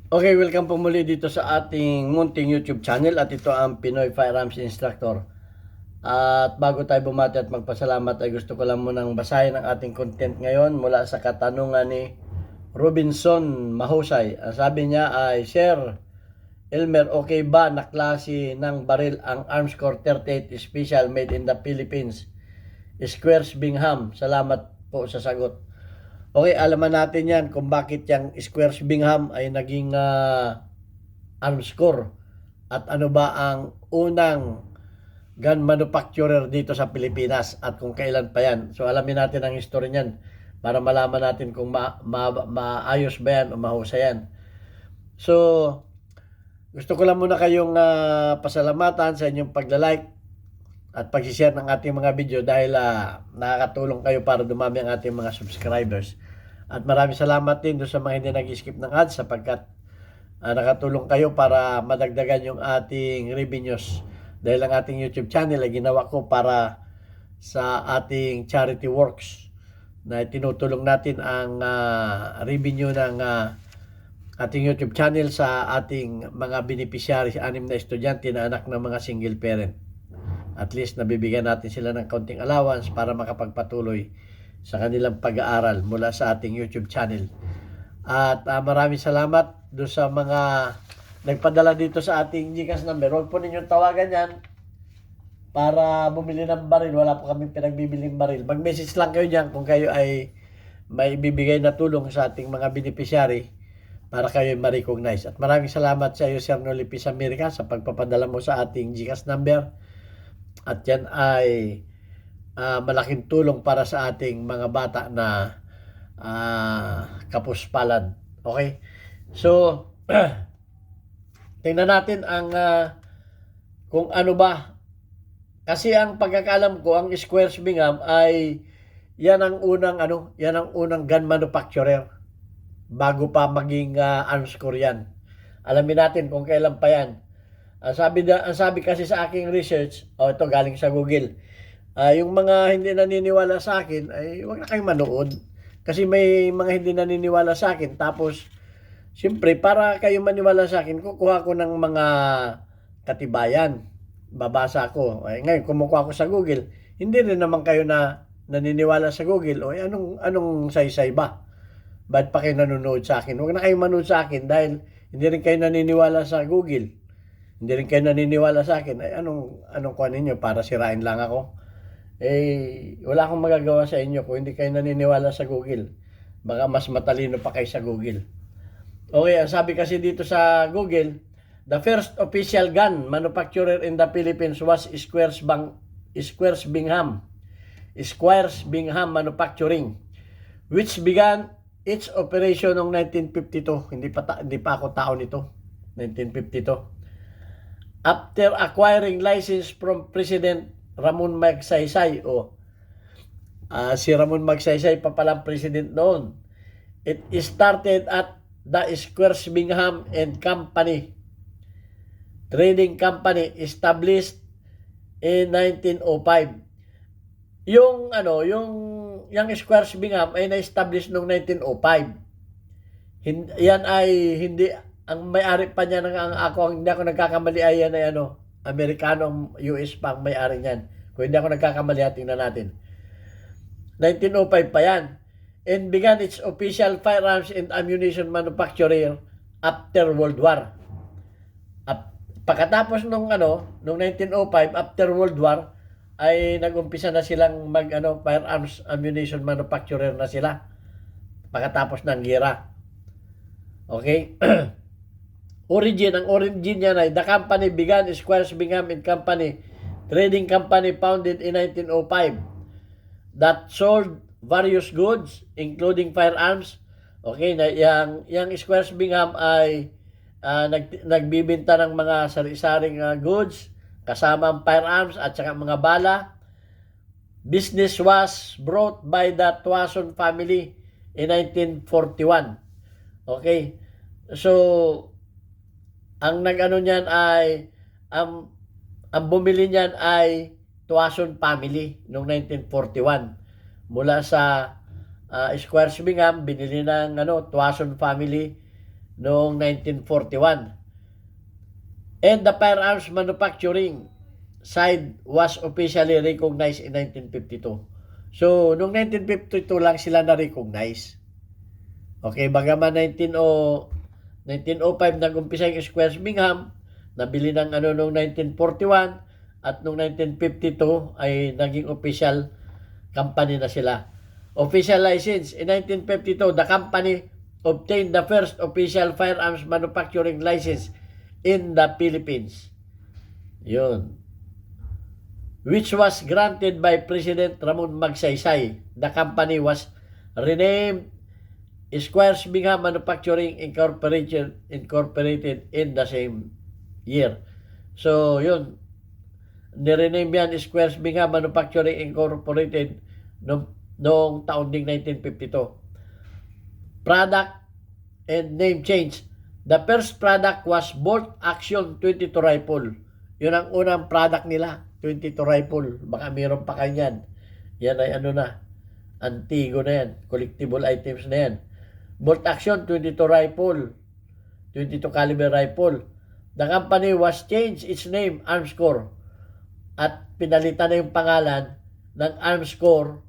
Okay, welcome po muli dito sa ating munting YouTube channel at ito ang Pinoy Firearms Instructor. At bago tayo bumati at magpasalamat ay gusto ko lang munang basahin ang ating content ngayon mula sa katanungan ni Robinson Mahusay. Ang sabi niya ay, Sir Elmer, okay ba na klase ng baril ang Armscore 38 Special made in the Philippines? Squares Bingham. Salamat po sa sagot. Okay, alaman natin yan kung bakit yung Squares Bingham ay naging Armscore at ano ba ang unang gun manufacturer dito sa Pilipinas at kung kailan pa yan. So alamin natin ang history niyan para malaman natin kung maayos ba yan o mahusay yan. So, gusto ko lang muna kayong pasalamatan sa inyong pagla-like at pag-share ng ating mga video dahil nakakatulong kayo para dumami ang ating mga subscribers. At maraming salamat din doon sa mga hindi nag-skip ng ads sapagkat nakatulong kayo para madagdagan yung ating revenues. Dahil ang ating YouTube channel ay ginawa ko para sa ating charity works na tinutulong natin ang revenue ng ating YouTube channel sa ating mga beneficiaries, 6 na estudyante na anak ng mga single parent. At least nabibigyan natin sila ng kaunting allowance para makapagpatuloy sa kanilang pag-aaral mula sa ating YouTube channel. At maraming salamat doon sa mga nagpadala dito sa ating GCash number. Huwag po ninyong tawagan yan para bumili ng baril. Wala po kami pinagbibiling baril. Mag-message lang kayo dyan kung kayo ay may ibibigay na tulong sa ating mga beneficiary para kayo ma-recognize. At maraming salamat sa iyo, Sir Nolipis America, sa pagpapadala mo sa ating GCash number. At yan ay malaking tulong para sa ating mga bata na kapuspalad. Okay? So, tingnan natin ang kung ano ba. Kasi ang pagkakalam ko, ang Squares Bingham ay yan ang unang gun manufacturer bago pa maging Armscore yan. Alamin natin kung kailan pa yan. Ang sabi kasi sa aking research, ito galing sa Google, yung mga hindi naniniwala sa akin, ay huwag na kayong manood. Kasi may mga hindi naniniwala sa akin. Tapos, siyempre, para kayo maniwala sa akin, kukuha ko ng mga katibayan. Babasa ko. Ngayon, kumukuha ko sa Google. Hindi rin naman kayo na naniniwala sa Google. O anong saysay ba? Ba't pa kayo nanonood sa akin? Huwag na kayong manood sa akin dahil hindi rin kayo naniniwala sa Google. Hindi rin kayo naniniwala sa akin. Ay, anong kuha ninyo para sirain lang ako? Wala akong magagawa sa inyo kung hindi kayo naniniwala sa Google. Baka mas matalino pa kayo sa Google. Okay, ang sabi kasi dito sa Google, the first official gun manufacturer in the Philippines was Squares Bingham. Squares Bingham Manufacturing, which began its operation noong 1952. Hindi pa ako taon nito. 1952. After acquiring license from President Ramon Magsaysay, si Ramon Magsaysay pa palang president noon. It started at the Squares Bingham and Company Trading Company established in 1905. Yung Squares Bingham ay na-establish noong 1905. Yan ay hindi ang may-ari pa niya hindi ako nagkakamali ay yan ay Amerikano, US pa ang may-ari niyan. Kung hindi ako nagkakamali, tingnan natin. 1905 pa yan. And began its official firearms and ammunition manufacturing after World War. Pagkatapos nung 1905, after World War, ay nag-umpisa na silang firearms ammunition manufacturer na sila. Pagkatapos ng gera. Okay? Ang origin niya ay the company began Squares Bingham and Company Trading Company founded in 1905 that sold various goods including firearms. Okay, yung Squares Bingham ay nagbibenta ng mga sari-saring goods kasama ang firearms at saka mga bala. Business was brought by the Tuason family in 1941. Okay, so ang niyan ay ang bumili niyan ay Tuason family noong 1941. Mula sa Squares Bingham, binili ng Tuason family noong 1941. And the firearms manufacturing side was officially recognized in 1952. So, noong 1952 lang sila na-recognize. Okay, bagaman 1905 nag-umpisa yung Squares Bingham, nabili ng noong 1941, at noong 1952 ay naging official company na sila. Official license. In 1952, the company obtained the first official firearms manufacturing license in the Philippines. Yun. Which was granted by President Ramon Magsaysay. The company was renamed Squares Bingham Manufacturing Incorporated in the same year. So, yun. Nirename yan Squares Bingham Manufacturing Incorporated noong taon ding 1952. Product and name change. The first product was Bolt Action 22 rifle. Yun ang unang product nila, 22 rifle. Baka mayroon pa kanyan. Yan ay antigo na yan. Collectible items na yan. Bolt Action 22 rifle. 22 caliber rifle. The company was changed its name, Armscore. At pinalitan na yung pangalan ng Armscore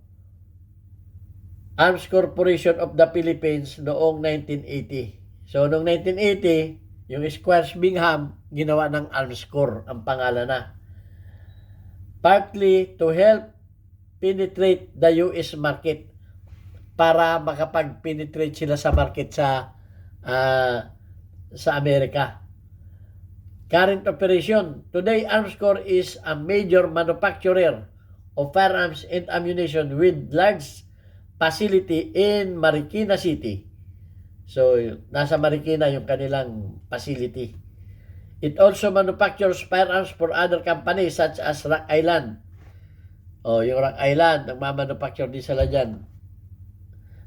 Corporation of the Philippines noong 1980. So, noong 1980, yung Squares Bingham, ginawa ng Armscore ang pangalan na. Partly to help penetrate the US market, para makapag-penetrate sila sa market sa Amerika. Current operation. Today, Armscore is a major manufacturer of firearms and ammunition with large facility in Marikina City. So, nasa Marikina yung kanilang facility. It also manufactures firearms for other companies such as Rock Island. Yung Rock Island, nagmamanufacture din sila dyan.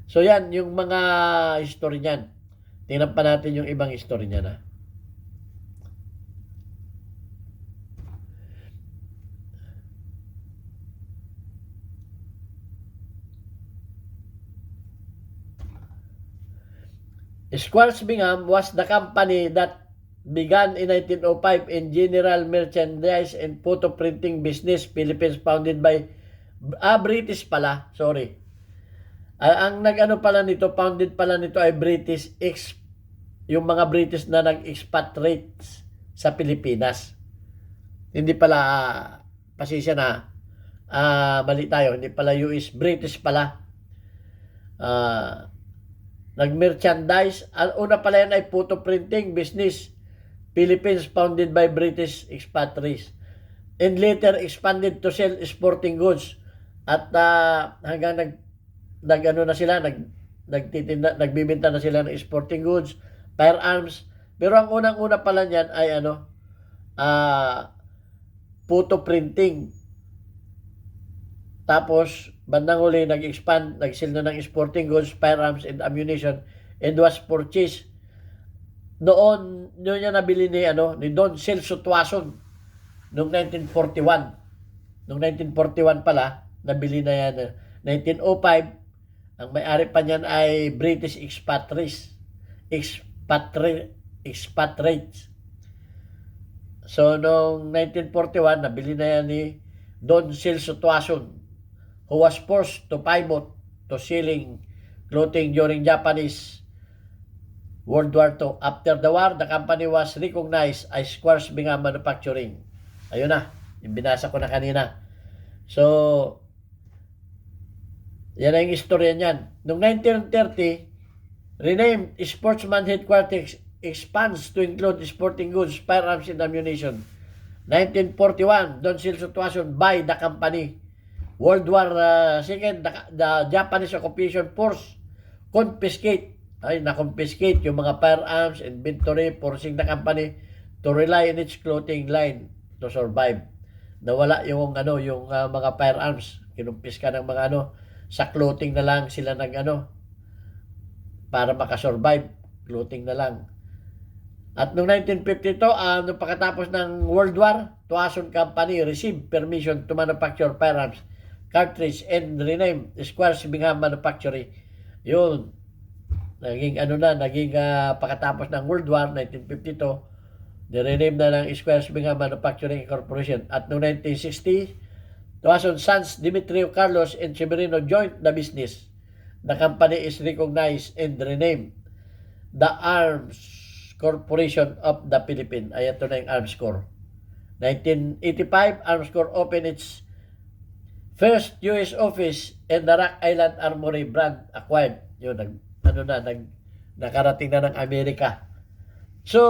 So, yan, yung mga history niyan. Tingnan pa natin yung ibang history niya na. Squares Bingham was the company that began in 1905 in general merchandise and photo printing business, Philippines, founded by British pala, sorry. Ang pala nito, founded pala nito ay British, yung mga British na nag-expatriate sa Pilipinas. Hindi pala, pasisya na, mali tayo, hindi pala US, British pala. Nag-merchandise. Una pala yan ay photo printing business, Philippines, founded by British expatriates. And later expanded to sell sporting goods. At hanggang nagbibenta na sila ng sporting goods, firearms. Pero ang unang-una pala niyan ay photo printing. Tapos, bandang huli, nag-expand, nag-sell na ng sporting goods, firearms, and ammunition, and was purchased. Noon niya nabili ni Don Celso Tuason noong 1941. Noong 1941 pala, nabili na yan. 1905, ang may-ari pa niyan ay British expatriates. So, noong 1941, nabili na yan ni Don Celso Tuason, who was forced to pivot to selling clothing during Japanese World War II. After the war, the company was recognized as Squares Bingham Manufacturing. Ayun na, yung binasa ko na kanina. So, yan ang istorya niyan. Noong 1930, renamed Sportsman Headquarters expands to include sporting goods, firearms, and ammunition. 1941, Don Celso Tuason buy the company. World War II, the Japanese Occupation Force na-confiscate yung mga firearms, inventory, forcing the company to rely on its clothing line to survive. Nawala yung mga firearms, kinumpiska ng mga sa clothing na lang sila para makasurvive, clothing na lang. At noong 1952, nung pagkatapos ng World War, Tuason Company received permission to manufacture firearms, cartridge, and renamed Squares Bingham Manufacturing. Yun. Naging pagkatapos ng World War 1952, nirename na ng Squares Bingham Manufacturing Corporation. At noong 1960, Tuason sons Demetrio Carlos and Severino joined the business. The company is recognized and renamed the Arms Corporation of the Philippines. Ayan, ito na yung Arms Corp. 1985, Arms Corp opened its first US office and the Rock Island Armory brand acquired. Yun, nakarating na ng Amerika. So,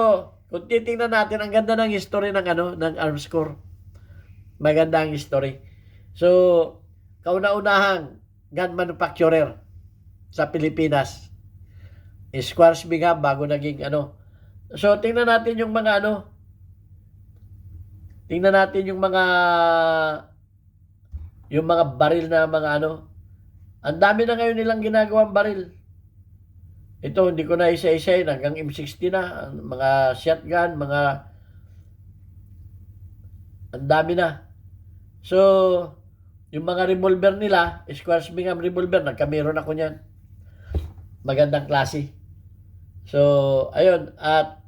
kung titingnan natin, ang ganda ng history ng Arms Corp. Maganda ang history. So, kauna-unahang gun manufacturer sa Pilipinas. Squares Bingham bago naging So, tingnan natin yung mga tingnan natin yung mga baril na ang dami na ngayon nilang ginagawang baril. Ito, hindi ko na isa-isayin, hanggang M60 na, mga shotgun, ang dami na. So, yung mga revolver nila, Squares Bingham revolver, nagkameron ako niyan. Magandang klase. So, ayun, at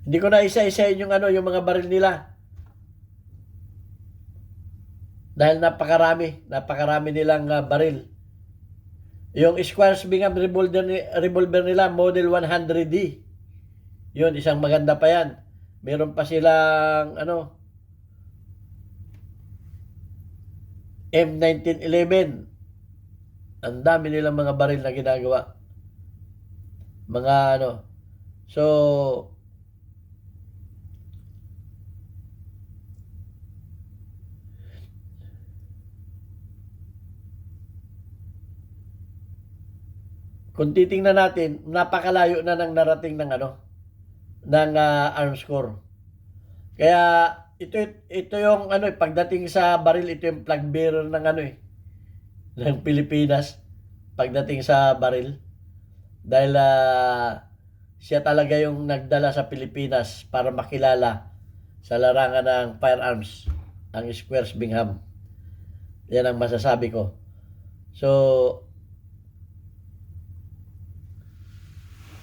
hindi ko na isa-isayin yung mga baril nila. Dahil napakarami nilang baril. Yung Squares Bingham revolver nila, model 100D. Yun, isang maganda pa yan. Meron pa silang M1911. Ang dami nilang mga baril na ginagawa. So, kung titingnan natin, napakalayo na ng narating ng Arms Corp. Kaya ito yung pagdating sa baril, ito yung flag bearer ng ng Pilipinas pagdating sa baril. Dahil siya talaga yung nagdala sa Pilipinas para makilala sa larangan ng firearms, ang Squares Bingham. Yan ang masasabi ko. So,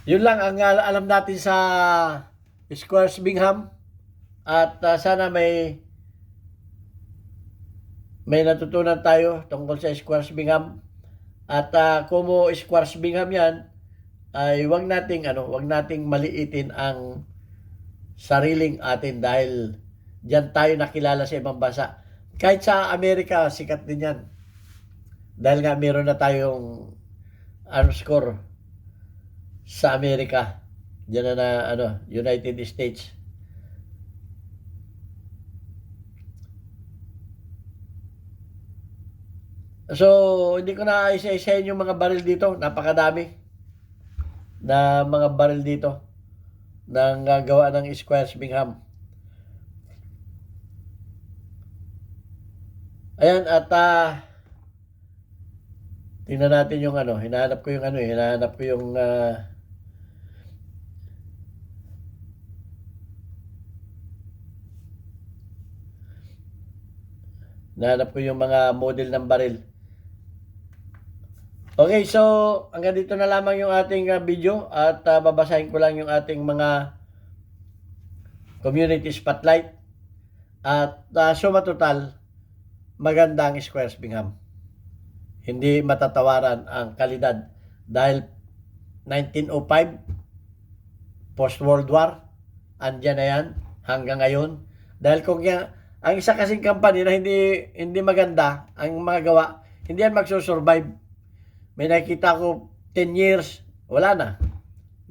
yun lang ang alam natin sa Squares Bingham. At sana may natutunan tayo tungkol sa Squares Bingham. At kung Squares Bingham yan, ay wag nating maliitin ang sariling atin dahil diyan tayo nakilala sa ibang bansa. Kahit sa Amerika, sikat din yan. Dahil nga meron na tayong Arms Corp sa Amerika. Diyan na United States. So, hindi ko na isa-isahin yung mga baril dito. Napakadami na mga baril dito ng gawa ng Squares Bingham. Ayan, at tingnan natin yung hinahanap ko yung hinahanap ko yung mga model ng baril. Okay, so hanggang dito na lamang yung ating video at babasahin ko lang yung ating mga community spotlight. At suma total, maganda ang Squares Bingham. Hindi matatawaran ang kalidad dahil 1905 post-World War, andyan na yan hanggang ngayon. Dahil kung ang isa kasing company na hindi maganda ang mga gawa, hindi yan magsusurvive. May nakita ko 10 years, wala na.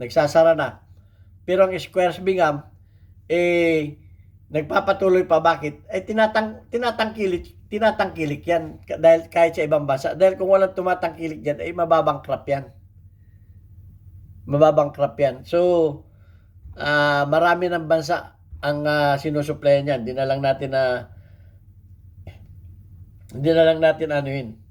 Nagsasara na. Pero ang Squares Bingham, nagpapatuloy pa. Bakit? Tinatangkilik yan dahil kahit sa ibang bansa. Dahil kung walang tumatangkilik dyan, mababangkrap yan. So, marami ng bansa ang sinusuplayan yan. Hindi na lang natin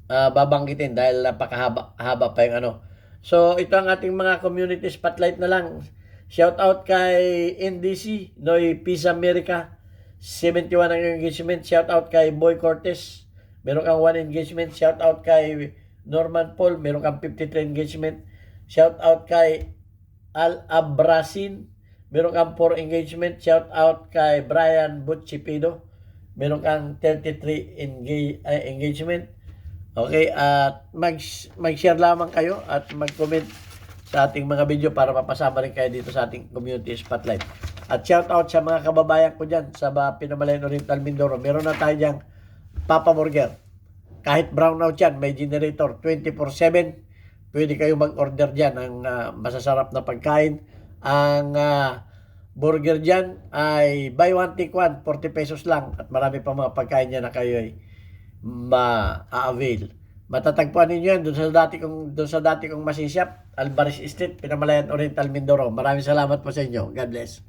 babanggitin dahil napakahaba pa yung So, ito ang ating mga community spotlight na lang. Shout out kay NDC, Noy Peace America, 71 ang engagement. Shout out kay Boy Cortez, meron kang 1 engagement. Shout out kay Norman Paul, meron kang 53 engagement. Shout out kay Al Abrasin, meron kang 4 engagement. Shout out kay Brian Butchipido, meron kang 33 engagement. Okay, at mag-share lamang kayo at mag-comment sa ating mga video para mapasama rin kayo dito sa ating community spotlight. At shout out sa mga kababayan ko dyan sa Pinamalayan Oriental Mindoro. Meron na tayo dyan Papa Burger. Kahit brownout yan, may generator 24/7. Pwede kayo mag-order dyan ng masasarap na pagkain. Ang burger dyan ay buy one take one, 40 pesos lang. At marami pa mga pagkain dyan na kayo ay ma-avail. Matatagpuan ninyo yan doon sa dati kong masisyap, Alvarez Street, Pinamalayan Oriental Mindoro. Maraming salamat po sa inyo. God bless.